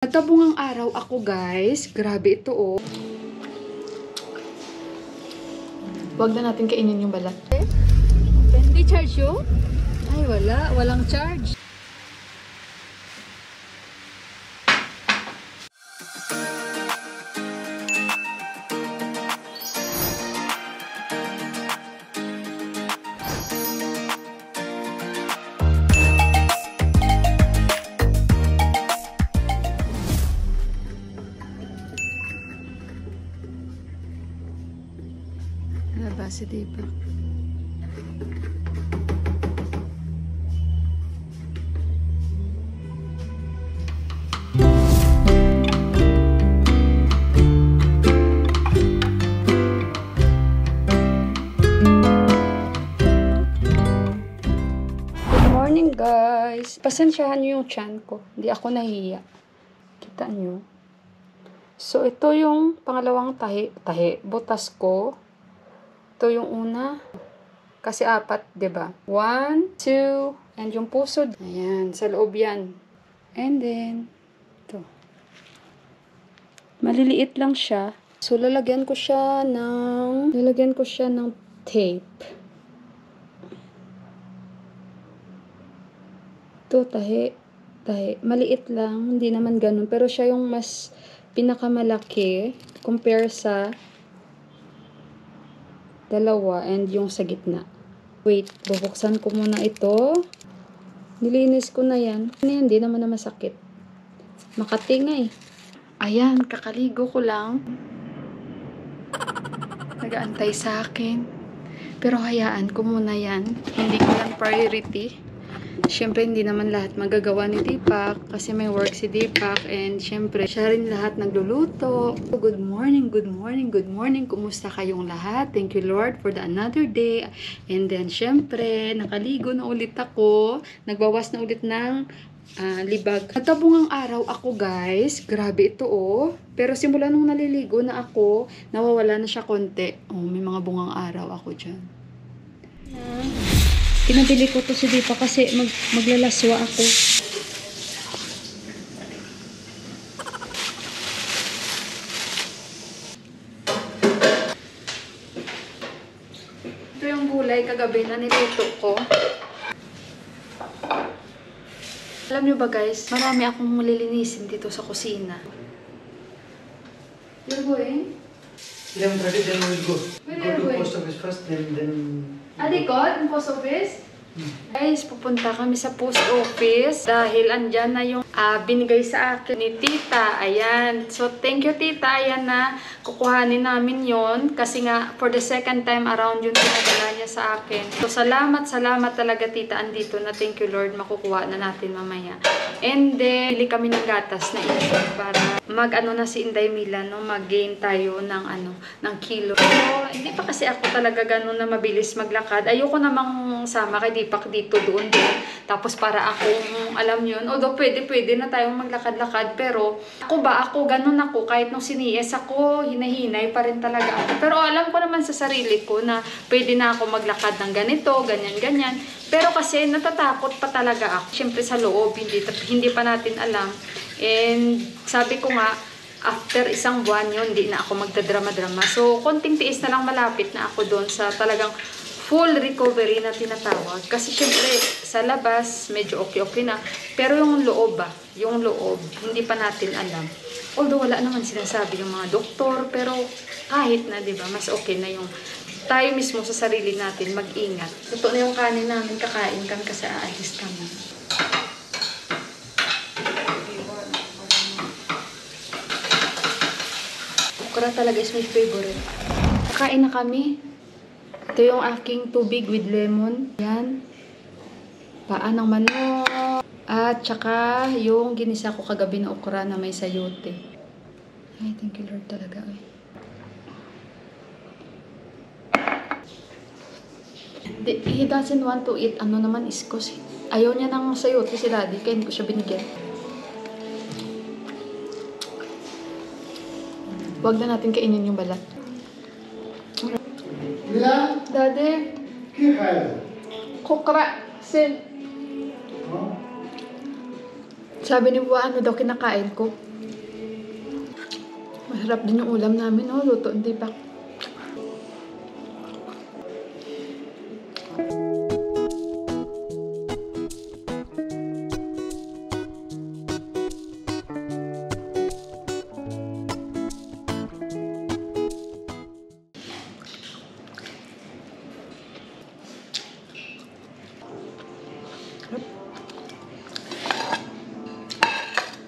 Nagtabungang araw ako guys. Grabe ito oh. Huwag na natin kainin yung balat. Hindi charge yun? Ay wala. Walang charge. Si Deepak. Good morning guys. Pasensyahan nyo yung tiyan ko. Hindi ako nahiya. Kita nyo. So ito yung pangalawang butas ko. Ito yung una. Kasi 4, 'di ba? 1, 2, and yung puso. Ayan, sa loob 'yan. And then ito. Maliliit lang siya. So lalagyan ko siya ng tape. Ito tahi. Maliit lang, hindi naman ganun, pero siya yung mas pinakamalaki compare sa dalawa and yung sa gitna. Wait, bubuksan ko muna ito. Nilinis ko na yan. Hindi naman na masakit. Makatingay. Ayan, kakaligo ko lang. Nag-aantay sa akin. Pero hayaan ko muna yan. Hindi ko yan priority. Siyempre, hindi naman lahat magagawa ni Deepak kasi may work si Deepak and siyempre, siya rin lahat nagluluto. Good morning, good morning, good morning. Kumusta kayong lahat? Thank you Lord for the another day. And then, siyempre, nakaligo na ulit ako. Nagbawas na ulit ng libag. Nagtabungang araw ako guys. Grabe ito oh. Pero simula nung naliligo na ako, nawawala na siya konti. Oh, may mga bungang araw ako dyan. Pinabili ko to si Deepak kasi maglalaswa ako. Ito yung gulay kagabi na niluto ko. Alam nyo ba guys, marami akong malilinisin dito sa kusina. You're going? 11:30, then we'll go. Where Go to are we post office first, then... Adikot, ang post office? Guys, pupunta kami sa post office dahil andyan na yung binigay sa akin ni tita. Ayan. So, thank you tita. Ayan na. Kukuhanin namin yon kasi nga for the second time around yung pinadala niya sa akin. So, salamat talaga tita. Andito na. Thank you Lord. Makukuha na natin mamaya. And then, bili kami ng gatas na ito para mag-ano na si Inday Mila, no? Mag-gain tayo ng ng kilo. So, hindi pa kasi ako talaga ganun na mabilis maglakad. Ayoko namang sama kay Deepak dito, doon. Tapos para akong, alam yun, although pwede na tayong maglakad-lakad, pero ako ganun ako, kahit nung siniyes ako, hinahinay pa rin talaga ako. Pero alam ko naman sa sarili ko na pwede na ako maglakad ng ganito, ganyan. Pero kasi natatakot pa talaga ako. Siyempre sa loob, hindi pa natin alam. And sabi ko nga, after 1 buwan yun, hindi na ako magdadrama-drama. So, konting tiis na lang malapit na ako doon sa talagang full recovery na tinatawag. Kasi syempre, sa labas, medyo okay na. Pero yung loob hindi pa natin alam. Although wala naman sinasabi yung mga doktor, pero kahit na, di ba, mas okay na yung tayo mismo sa sarili natin mag-ingat. Ito na yung kanin namin, kakain kami kasi aalis kami. Okra talaga is my favorite. Kakain na kami. Ito yung aking tubig with lemon. Yan. Paa ng manok. At saka yung ginisa ko kagabi na okra na may sayote. Ay, thank you Lord talaga. He doesn't want to eat iskos. Ayaw niya ng sayote si daddy. Kaya hindi ko siya binigyan. Huwag na natin kainin yung balat. Daddy. Kokra. Sin. Sabi ni Buwa, ano daw kinakain ko? Masarap din yung ulam namin, oh. Luto, hindi pa.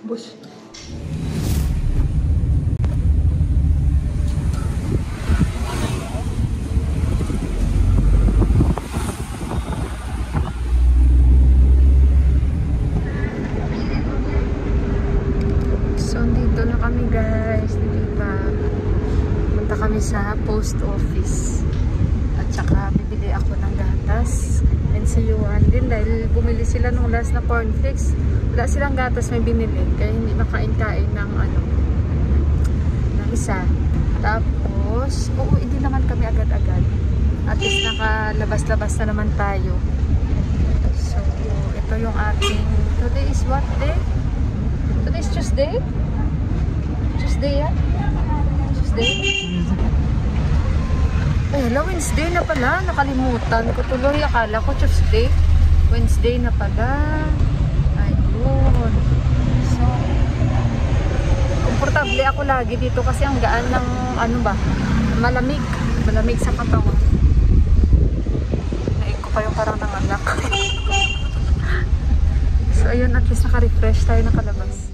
Bus. So, dito na kami guys. Dito pa. Punta kami sa post office. At saka bibili ako ng gatas. And si Yuan din dahil bumili sila nung last na cornflakes. Wala silang gatas may binili. Kaya hindi makain-kain ng ano, ng isa. Tapos, oo, hindi naman kami agad-agad. At least nakalabas-labas na naman tayo. So, ito yung ating, today is what day? Today is Tuesday? Tuesday yan? Tuesday? Eh, hello, Wednesday na pala. Nakalimutan ko tuloy. Akala ko Tuesday. Wednesday na pala. Ayun. So, komportable ako lagi dito kasi ang gaan ng, ano ba, malamig. Malamig sa katawan. Naik ko pa yung parang nanganak. So, ayun, at least naka-refresh tayo, nakalabas.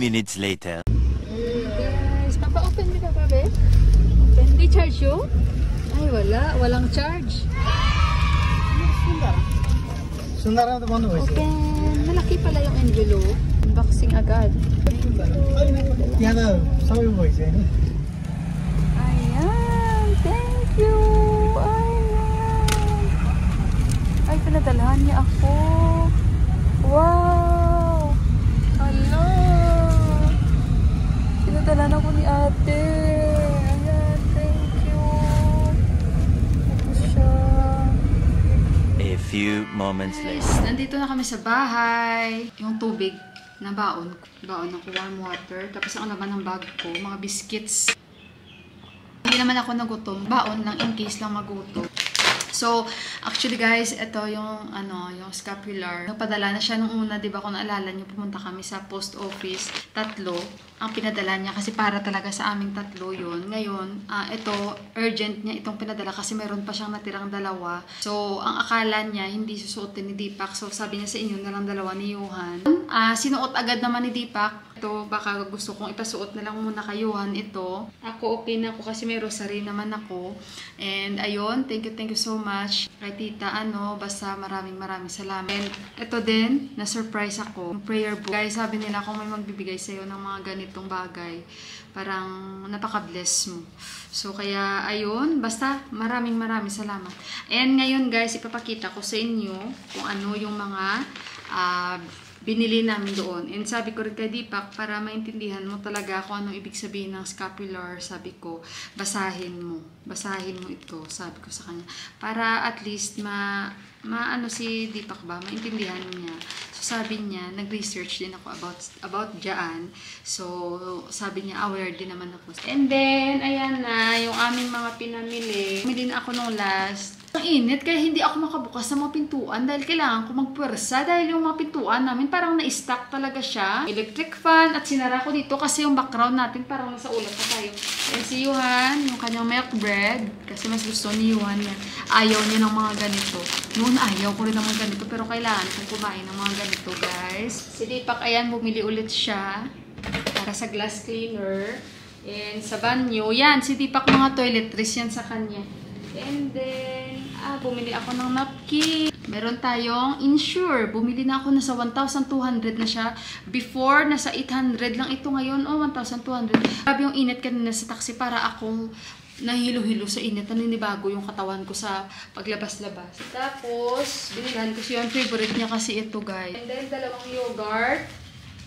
Minutes later. Guys, papa-open di ba, babe? Open. Di charge you? Ay, wala. Walang charge. Sundara ito bano ba? Open. Malaki pala yung envelope. Unboxing agad. Yan na, sabi mo boys eh. Ayan. Thank you. Ayan. Ay, pinadalahan niya ako. Wow. Hello. Pinadala na ko ni ate. Ayan, thank you. Ito siya. A few moments later. Nandito na kami sa bahay. Yung tubig na baon. Baon ng warm water. Tapos ang laman ng bag ko, mga biscuits. Hindi naman ako nagutom. Baon lang in case lang magutom. So, actually guys, ito yung yung scapular. Napadala na siya nung una, 'di ba? Kung naalala niyo, pumunta kami sa post office, 3 ang pinadala niya kasi para talaga sa aming 3 'yun. Ngayon, ito urgent niya itong pinadala kasi meron pa siyang natirang 2. So, ang akala niya hindi susuotin ni Deepak. So, sabi niya sa inyo na lang 2 ni Johan. Sinuot agad naman ni Deepak. Ito, baka gusto kong ipasuot na lang muna kay Johan ito. Ako okay na ako kasi may rosary naman ako. And ayun, thank you so much kay tita, basta maraming salamat. And ito din, na-surprise ako, yung prayer book. Guys, sabi nila kung may magbibigay sa'yo ng mga ganitong bagay, parang napaka-bless mo. So, kaya, ayun, basta maraming salamat. And ngayon guys, ipapakita ko sa inyo kung ano yung mga binili namin doon. And sabi ko rin kay Deepak, para maintindihan mo talaga kung anong ibig sabihin ng scapular, sabi ko, basahin mo ito, sabi ko sa kanya. Para at least maano si Deepak ba, maintindihan niya. So sabi niya, nag-research din ako about dyan. So sabi niya, aware din naman ako. And then, ayan na, yung aming mga pinamili. Bumili na ako nung last. Ang init, kaya hindi ako makabukas ng mga pintuan dahil kailangan ko magpwersa dahil yung mga pintuan namin parang na-stack talaga siya. Electric fan at sinara ko dito kasi yung background natin parang nasa ulat pa tayo. And si Johan, yung kanyang milk bread, kasi mas gusto ni Johan yan. Ayaw niya ng mga ganito. Noon ayaw ko rin ng mga ganito pero kailangan kong kumain ng mga ganito, guys. Si Deepak, ayan, bumili ulit siya. para sa glass cleaner. And sa banyo, yan, si Deepak mga toiletries yan sa kanya. And then, bumili ako ng napkin. Meron tayong Insure. Bumili na ako, nasa 1,200 na siya. Before, nasa 800 lang ito ngayon. 1,200. Grabe yung init kanina sa taxi para akong nahilo-hilo sa init. Naninibago yung katawan ko sa paglabas-labas. Tapos, binilhan ko siya. Yung favorite niya kasi ito, guys. And then, dalawang yogurt.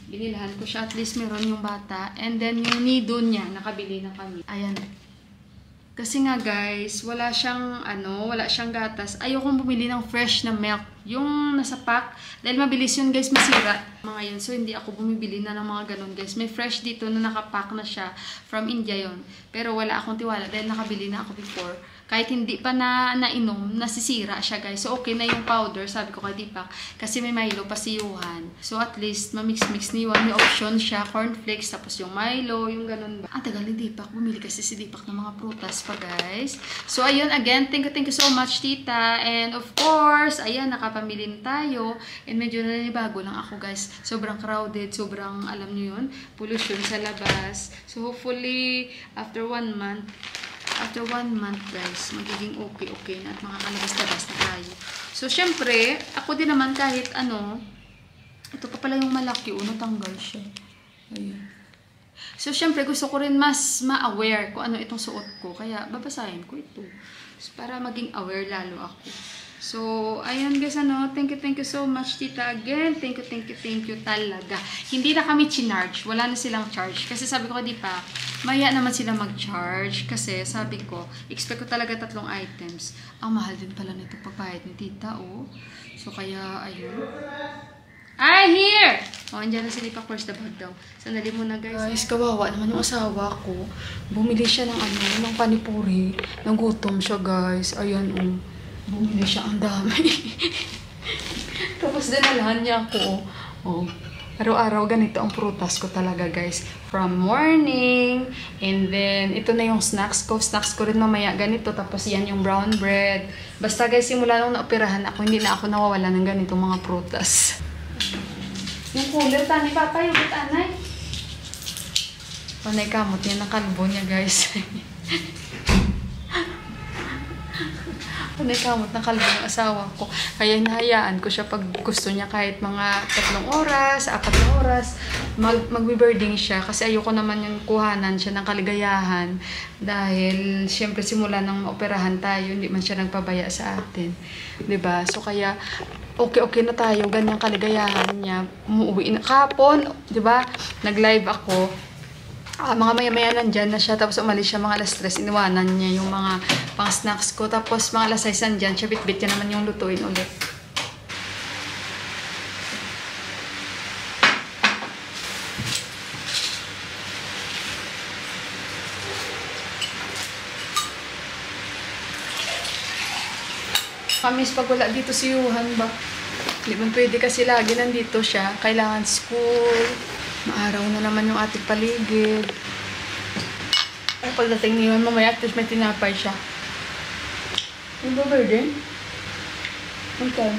Binilhan ko siya. At least meron yung bata. And then, yung nido niya, nakabili na kami. Ayan. Kasi nga guys, wala siyang gatas. Ayokong bumili ng fresh na milk. Yung nasa pack, dahil mabilis yun guys masira. Mga yun, so hindi ako bumibili na ng mga ganun guys. May fresh dito na nakapack na siya. From India yun. Pero wala akong tiwala dahil nakabili na ako before. Kahit hindi pa nainom, nasisira siya guys. So okay na yung powder, sabi ko kay Deepak. Kasi may Milo pasiyuhan. So at least, mamix-mix ni Juan. May option siya, cornflakes, tapos yung Milo, yung ganun ba. Tagal ni Deepak. Bumili kasi si Deepak ng mga prutas pa guys. So ayun, again, thank you so much tita. And of course, ayan, nakapamilin tayo. And medyo nanibago lang ako guys. Sobrang crowded, sobrang, alam nyo yun, pollution sa labas. So hopefully, after 1 month, guys, magiging okay na at makakalabas-labas na tayo. So, syempre, ako din naman kahit ito pa pala yung malaki, natanggal siya. Ayan. So, syempre, gusto ko rin mas ma-aware kung ano itong suot ko. Kaya, babasahin ko ito. So, para maging aware lalo ako. So, ayan guys, thank you so much tita again. Thank you talaga. Hindi na kami chinarge. Wala na silang charge. Kasi sabi ko, di pa, maya naman sila mag-charge. Kasi sabi ko, expect ko talaga 3 items. Ang mahal din pala nito pagbayad ni tita, oh. So, kaya, ayun. Here! Andyan na si Deepak, first the bag daw. Sandali muna guys. Guys, kawawa naman yung asawa ko. Bumili siya ng panipuri. Nagutom siya guys. Ayan, bumili siya, ang dami. Tapos dinalahan niya ako. Araw-araw ganito ang prutas ko talaga guys. From morning. And then, ito na yung snacks ko. Snacks ko rin mamaya ganito. Tapos yan yung brown bread. Basta guys, simula nung naoperahan ako, hindi na ako nawawala ng ganitong mga prutas. Yung cooler, tani papa, yung butanay. Panay kamot yan, nakalbo niya guys. Panay kamot, nakalbo yung asawa ko. Kaya nahayaan ko siya pag gusto niya kahit mga 3 oras, 4 oras, magbe-birding siya. Kasi ayoko naman yung kuhanan siya ng kaligayahan. Dahil, syempre, simula nang maoperahan tayo, hindi man siya nagpabaya sa atin. Diba? So, kaya, okay na tayo, ganyang kaligayahan niya. Umuwi na kapon, diba? Nag-live ako. Mga maya-maya nandyan na siya, tapos umalis siya mga alas 3, iniwanan niya yung mga pang-snacks ko, tapos mga alas 6 nandyan siya, bit-bit niya naman yung lutuin ulit. Kamis pag wala dito si Yuhan ba? Hindi man pwede kasi lagi nandito siya, kailangan school. Maaraw na naman yung ating paligid. Ay, pagdating niyon, mamaya at least may tinapay siya. Yung ba, Virgin? Okay.